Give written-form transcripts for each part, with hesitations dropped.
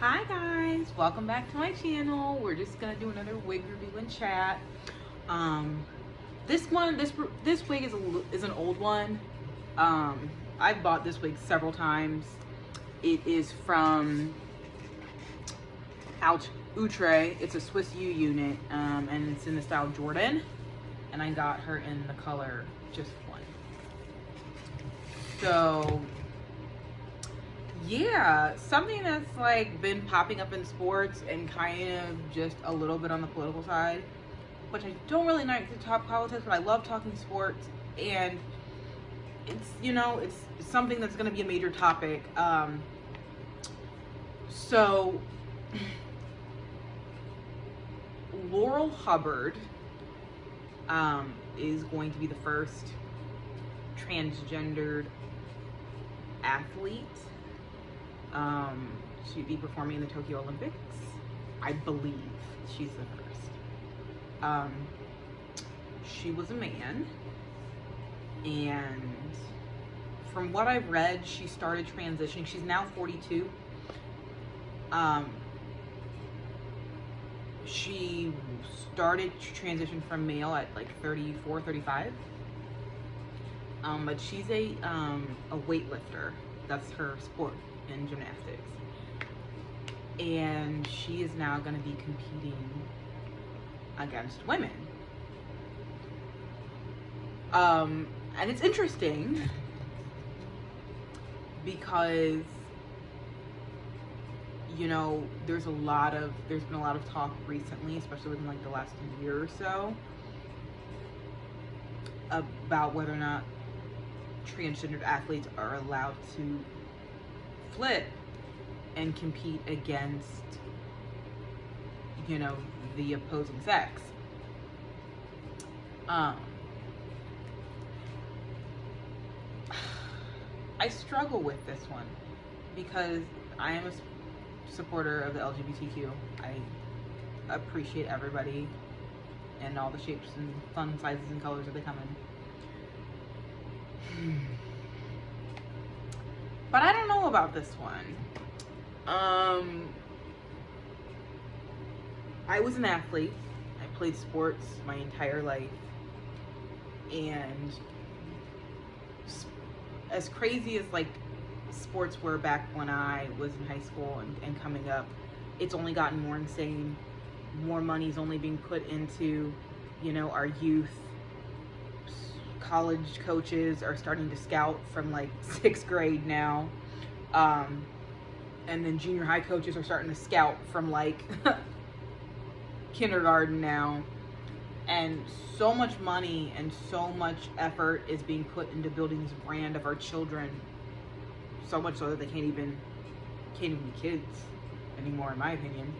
Hi guys, welcome back to my channel. We're just gonna do another wig review and chat. Um, this wig is an old one. I've bought this wig several times. It is from Outre. It's a Swiss U unit, and it's in the style Jordyn. And I got her in the color just one. So yeah, something that's like been popping up in sports and kind of just a little bit on the political side, which I don't really like to talk politics, but I love talking sports, and it's something that's going to be a major topic. So Laurel Hubbard is going to be the first transgendered athlete to be performing in the Tokyo Olympics. I believe she's the first. She was a man, and from what I've read, she started transitioning. She's now 42. She started to transition from male at like 34, 35. But she's a weightlifter. That's her sport in gymnastics. And she is now going to be competing against women. And it's interesting because, there's been a lot of talk recently, especially within like the last year or so, about whether or not transgendered athletes are allowed to flip and compete against, the opposing sex. I struggle with this one because I am a supporter of the LGBTQ. I appreciate everybody and all the shapes and fun sizes and colors that they come in. But I don't know about this one. I was an athlete. I played sports my entire life. And as crazy as like sports were back when I was in high school and coming up, it's only gotten more insane. More money's only being put into, our youth. College coaches are starting to scout from like 6th grade now. And then junior high coaches are starting to scout from like kindergarten now. And so much money and so much effort is being put into building this brand of our children. So much so that they can't even be kids anymore, in my opinion.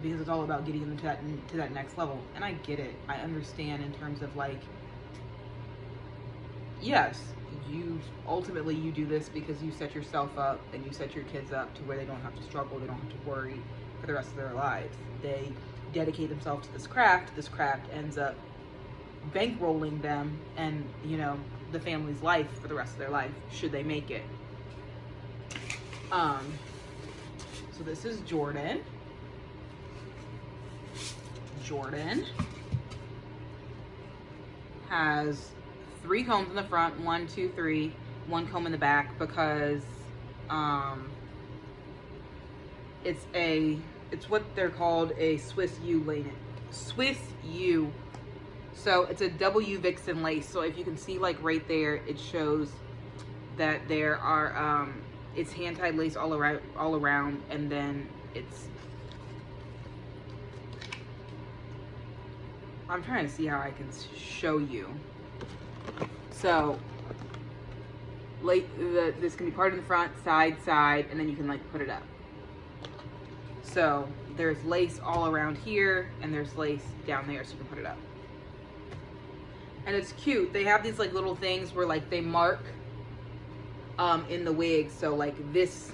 Because it's all about getting them to that next level. And I get it. I understand in terms of like, yes, you do this because you set yourself up and you set your kids up to where they don't have to struggle, they don't have to worry for the rest of their lives. They dedicate themselves to this craft ends up bankrolling them and the family's life for the rest of their life, should they make it. So this is Jordyn. Jordyn has 3 combs in the front, 1, 2, 3, 1 comb in the back, because it's what they're called a Swiss U. So it's a W Vixen lace. So if you can see like right there, it shows that there are it's hand-tied lace all around, and then I'm trying to see how I can show you. So this can be part in the front, side, and then you can like put it up. So there's lace all around here, and there's lace down there, so you can put it up. And it's cute. They have these like little things where like they mark in the wig. So like these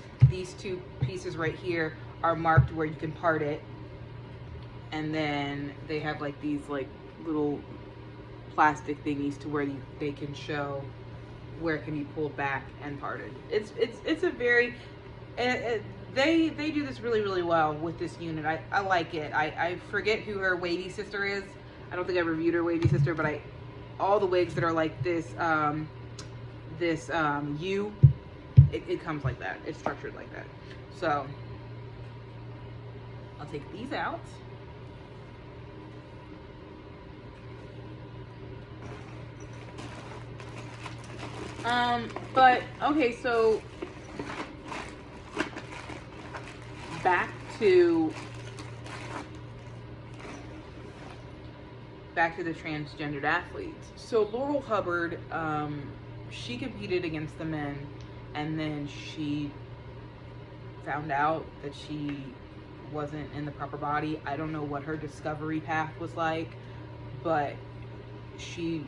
2 pieces right here are marked where you can part it. And then they have like these like little plastic thingies to where they can show where it can be pulled back and parted. It's a very they do this really, really well with this unit. I like it. I forget who her wavy sister is. I don't think I reviewed her wavy sister, but all the wigs that are like this U, it comes like that. It's structured like that. So I'll take these out. But okay, so back to the transgendered athletes. So Laurel Hubbard, she competed against the men, and then she found out that she wasn't in the proper body. I don't know what her discovery path was like, but she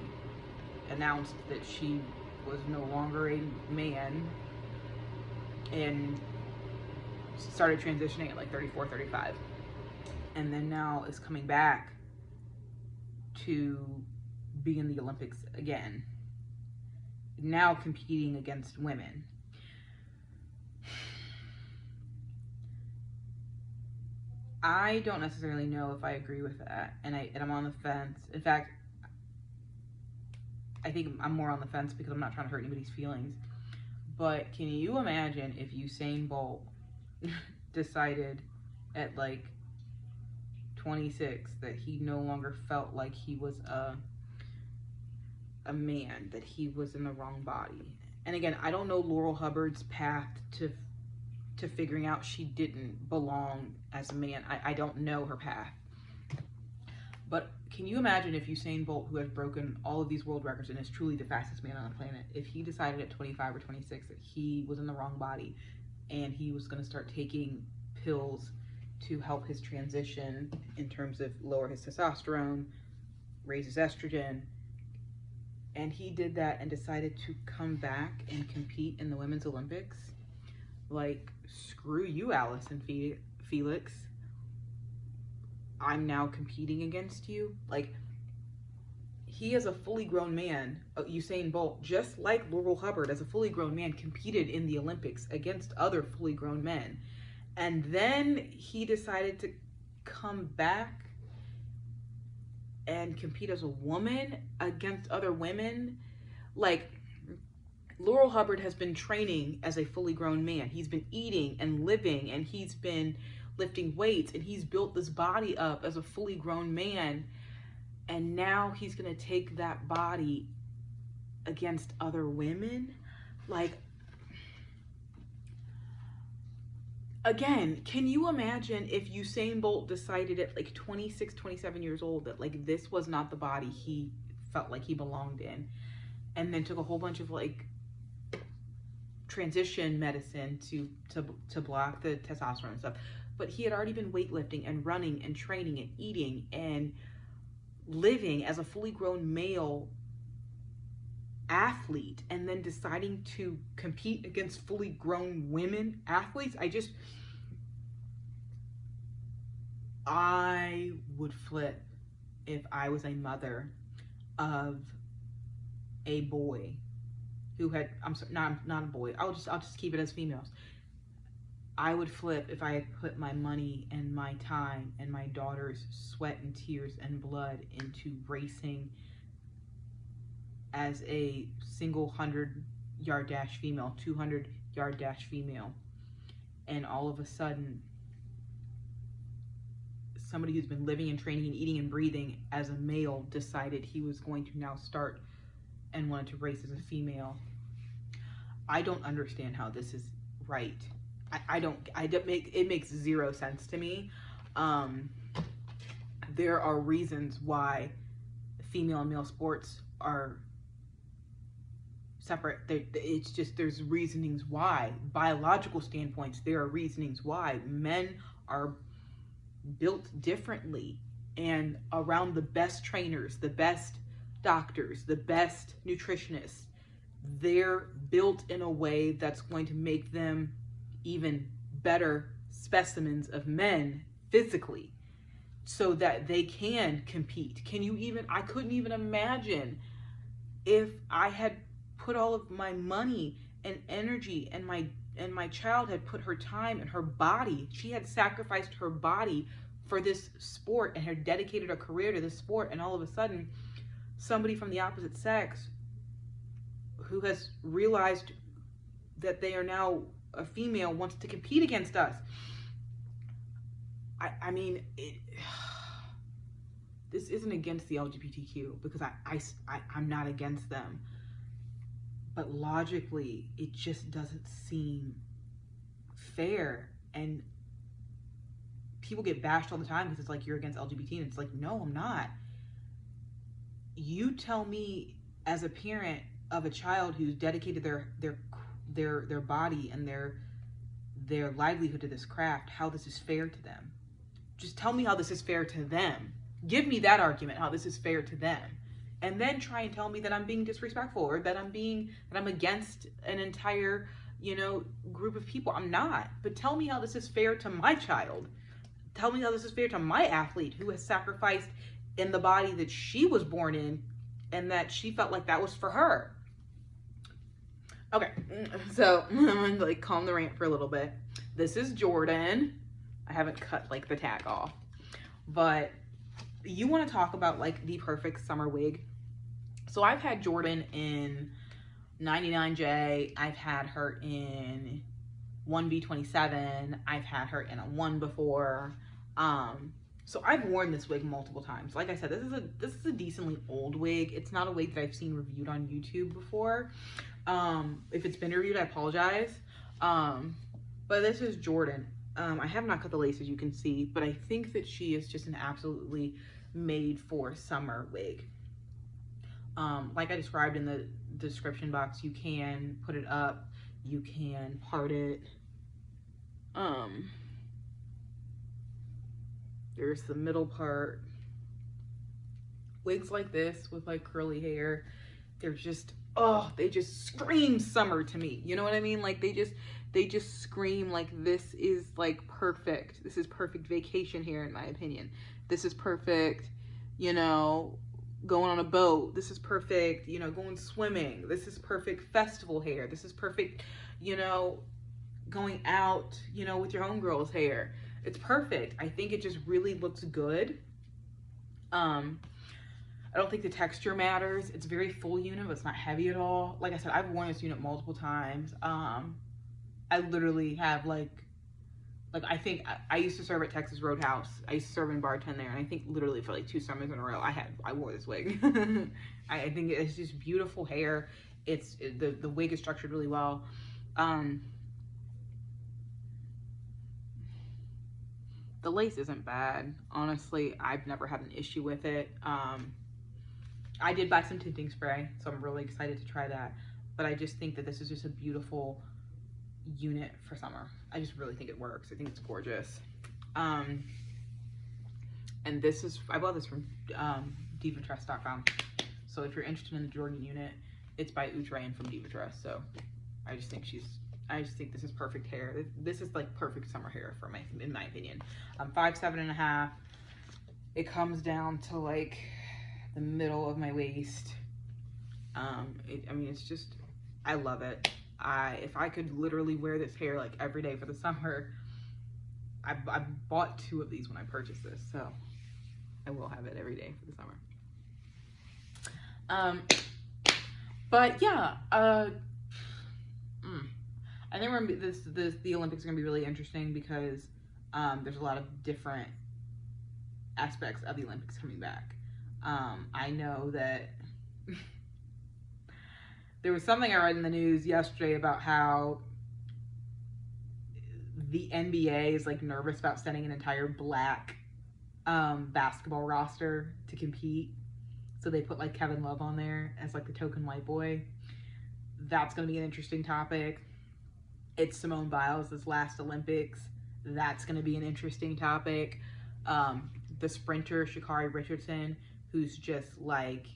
announced that she was no longer a man and started transitioning at like 34, 35. And then now is coming back to be in the Olympics again. Now competing against women. I don't necessarily know if I agree with that, and I'm on the fence. In fact, I think I'm more on the fence because I'm not trying to hurt anybody's feelings. But can you imagine if Usain Bolt decided at like 26 that he no longer felt like he was a man, that he was in the wrong body? And again, I don't know Laurel Hubbard's path to figuring out she didn't belong as a man. I don't know her path. But can you imagine if Usain Bolt, who has broken all of these world records and is truly the fastest man on the planet, if he decided at 25 or 26 that he was in the wrong body and he was going to start taking pills to help his transition in terms of lower his testosterone, raise his estrogen, and he did that and decided to come back and compete in the Women's Olympics? Like, screw you, Allison Felix. I'm now competing against you. Like, he is a fully grown man, Usain Bolt, just like Laurel Hubbard as a fully grown man competed in the Olympics against other fully grown men. And then he decided to come back and compete as a woman against other women. Like, Laurel Hubbard has been training as a fully grown man. He's been eating and living, and he's been lifting weights, and he's built this body up as a fully grown man. And now he's gonna take that body against other women? Like, again, can you imagine if Usain Bolt decided at like 26, 27 years old that like this was not the body he felt like he belonged in, and then took a whole bunch of like transition medicine to block the testosterone and stuff. But he had already been weightlifting and running and training and eating and living as a fully grown male athlete, and then deciding to compete against fully grown women athletes. I would flip if I was a mother of a boy who had, I'm sorry, not a boy. I'll just keep it as females. I would flip if I had put my money and my time and my daughter's sweat and tears and blood into racing as a single 100-yard dash female, 200-yard dash female, and all of a sudden somebody who's been living and training and eating and breathing as a male decided he was going to now start and wanted to race as a female. I don't understand how this is right. It makes zero sense to me. There are reasons why female and male sports are separate. It's just, there's reasonings why. Biological standpoints, there are reasonings why. Men are built differently, and around the best trainers, the best doctors, the best nutritionists, they're built in a way that's going to make them even better specimens of men physically, so that they can compete. I couldn't even imagine if I had put all of my money and energy and and my child had put her time and her body, she had sacrificed her body for this sport and had dedicated a career to this sport, and all of a sudden somebody from the opposite sex who has realized that they are now a female wants to compete against us. I mean, this isn't against the LGBTQ, because I'm not against them. But logically, it just doesn't seem fair. And people get bashed all the time because it's like, you're against LGBT. And it's like, no, I'm not. You tell me, as a parent of a child who's dedicated their body and their livelihood to this craft, how this is fair to them. Just tell me how this is fair to them. Give me that argument, how this is fair to them. And then try and tell me that I'm being disrespectful, or that I'm against an entire, group of people. I'm not. But tell me how this is fair to my child. Tell me how this is fair to my athlete who has sacrificed in the body that she was born in, and that she felt like that was for her. Okay, so I'm gonna like calm the rant for a little bit. This is Jordyn. I haven't cut like the tag off, but you want to talk about like the perfect summer wig. So I've had Jordyn in 99J. I've had her in 1B27. I've had her in a 1 before. So I've worn this wig multiple times. Like I said, this is a decently old wig. It's not a wig that I've seen reviewed on YouTube before. If it's been reviewed, I apologize. But this is Jordyn. I have not cut the lace, as you can see, but I think that she is just an absolutely made for summer wig. Like I described in the description box, you can put it up, you can part it. There's the middle part. Wigs like this with like curly hair, they're just, they just scream summer to me. You know what I mean? Like they just scream like, this is like perfect. This is perfect vacation hair, in my opinion. This is perfect, going on a boat. This is perfect, going swimming. This is perfect festival hair. This is perfect, going out, with your homegirl's hair. It's perfect. I think it just really looks good. I don't think the texture matters. It's very full unit, but it's not heavy at all. Like I said, I've worn this unit multiple times. I literally have like I think I used to serve at Texas Roadhouse. I used to serve and bartend there, and I think literally for like 2 summers in a row, I wore this wig. I think it's just beautiful hair. The wig is structured really well. The lace isn't bad. Honestly, I've never had an issue with it. I did buy some tinting spray, so I'm really excited to try that. But I just think that this is just a beautiful unit for summer. I just really think it works. I think it's gorgeous. And this is, I bought this from divatress.com. So if you're interested in the Jordyn unit, it's by Jordyn from Divatress. So I just think this is perfect hair. This is like perfect summer hair in my opinion. I'm 5'7.5". It comes down to like the middle of my waist. I mean, it's just, I love it. If I could literally wear this hair like every day for the summer, I bought 2 of these when I purchased this, so I will have it every day for the summer. But yeah, I think the Olympics are gonna be really interesting because there's a lot of different aspects of the Olympics coming back. I know that there was something I read in the news yesterday about how the NBA is like nervous about sending an entire black basketball roster to compete. So they put like Kevin Love on there as like the token white boy. That's going to be an interesting topic. It's Simone Biles' last Olympics. That's going to be an interesting topic. The sprinter, Sha'Carri Richardson, who's just like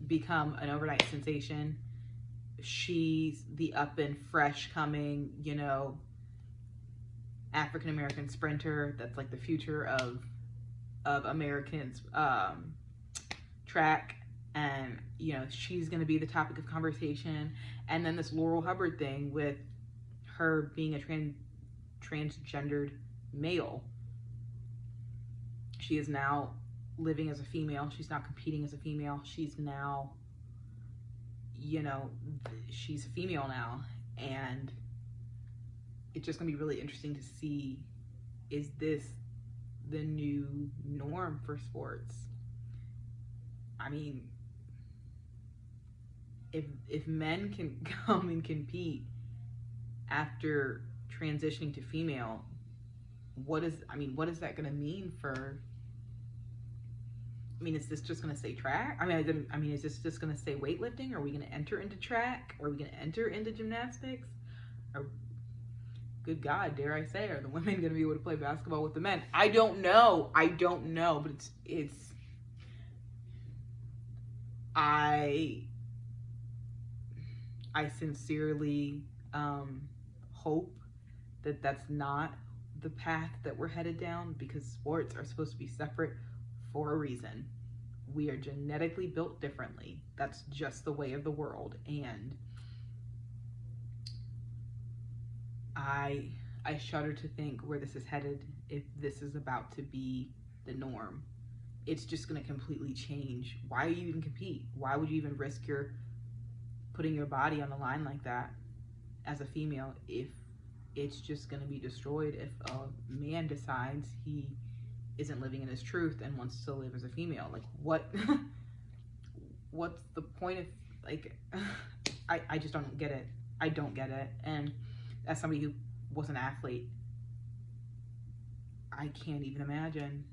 become an overnight sensation. She's the up and fresh coming, African-American sprinter that's like the future of Americans track. and you know she's going to be the topic of conversation. And then this Laurel Hubbard thing with her being a transgendered male. She is now living as a female. She's not competing as a female. She's now, you know, she's a female now. And it's just gonna be really interesting to see, is this the new norm for sports? I mean, if men can come and compete after transitioning to female, what is that gonna mean for, I mean, is this just going to say track? I mean, is this just going to say weightlifting? Are we going to enter into track? Are we going to enter into gymnastics? Or, good God, dare I say, are the women going to be able to play basketball with the men? I don't know, but I sincerely hope that that's not the path that we're headed down, because sports are supposed to be separate for a reason. We are genetically built differently. That's just the way of the world. And I shudder to think where this is headed if this is about to be the norm. It's just going to completely change. Why do you even compete? Why would you even risk putting your body on the line like that as a female if it's just going to be destroyed if a man decides he isn't living in his truth and wants to live as a female? Like, what's the point of, like, I just don't get it. I don't get it. And as somebody who was an athlete, I can't even imagine.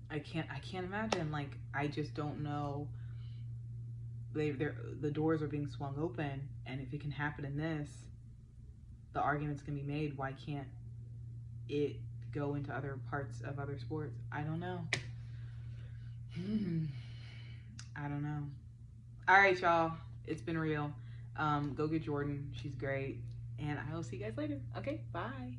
I can't imagine. Like, I just don't know. The doors are being swung open, and if it can happen in this, the arguments can be made. Why can't it go into other parts of other sports? I don't know. I don't know. All right, y'all. It's been real. Go get Jordyn. She's great. And I will see you guys later. Okay, bye.